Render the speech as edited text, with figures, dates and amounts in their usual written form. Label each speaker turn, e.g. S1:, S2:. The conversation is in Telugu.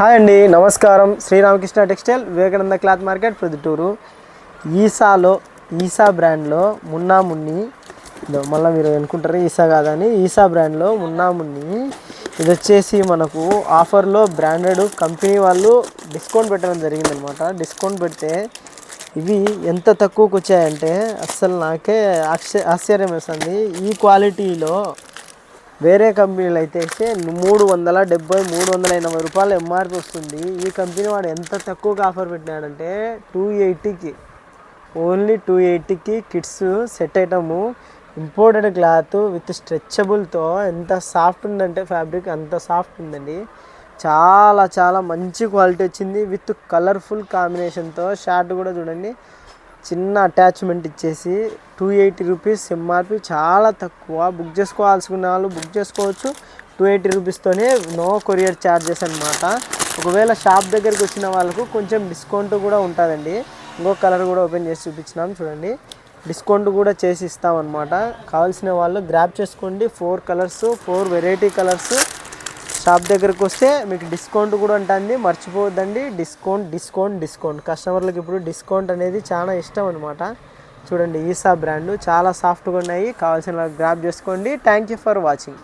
S1: హాయ్ అండి, నమస్కారం. Sriramakrishna textile, Vivekananda cloth market, Proddatur. ఈసా బ్రాండ్లో మున్నా మున్ని, మళ్ళీ మీరు అనుకుంటారు ఈసా కాదని, ఈసా బ్రాండ్లో మున్నా మున్ని ఇది వచ్చేసి మనకు ఆఫర్లో బ్రాండెడ్ కంపెనీ వాళ్ళు డిస్కౌంట్ పెట్టడం జరిగిందనమాట. డిస్కౌంట్ పెడితే ఇవి ఎంత తక్కువకి వచ్చాయంటే అస్సలు నాకే ఆశ్చర్యం వేస్తుంది. ఈ క్వాలిటీలో వేరే కంపెనీలు అయితే 370 380 రూపాయలు ఎంఆర్పి వస్తుంది. ఈ కంపెనీ వాడు ఎంత తక్కువగా ఆఫర్ పెట్టినాడంటే 280కి, ఓన్లీ 280కి kids set item, imported cloth with స్ట్రెచబుల్తో ఎంత సాఫ్ట్ ఉందంటే ఫ్యాబ్రిక్ అంత సాఫ్ట్ ఉందండి. చాలా చాలా మంచి క్వాలిటీ వచ్చింది విత్ కలర్ఫుల్ కాంబినేషన్తో. షార్ట్ కూడా చూడండి, చిన్న అటాచ్మెంట్ ఇచ్చేసి 280 రూపీస్ ఎంఆర్పి, చాలా తక్కువ. బుక్ చేసుకోవాల్సుకున్న వాళ్ళు బుక్ చేసుకోవచ్చు. 280 రూపీస్తోనే, నో కొరియర్ ఛార్జెస్ అనమాట. ఒకవేళ షాప్ దగ్గరికి వచ్చిన వాళ్ళకు కొంచెం డిస్కౌంట్ కూడా ఉంటుందండి. ఇంకో కలర్ కూడా ఓపెన్ చేసి చూపించినాం చూడండి, డిస్కౌంట్ కూడా చేసి ఇస్తామన్నమాట. కావాల్సిన వాళ్ళు గ్రాప్ చేసుకోండి. 4 కలర్స్, 4 వెరైటీ కలర్స్. షాప్ దగ్గరకు వస్తే మీకు డిస్కౌంట్ కూడా ఉంటుంది, మర్చిపోవద్దండి. డిస్కౌంట్ కస్టమర్లకు ఇప్పుడు డిస్కౌంట్ అనేది చాలా ఇష్టం అనమాట. చూడండి, ఈసా బ్రాండ్ చాలా సాఫ్ట్గా ఉన్నాయి. కావాల్సిన గ్రాప్ చేసుకోండి. Thank you for watching.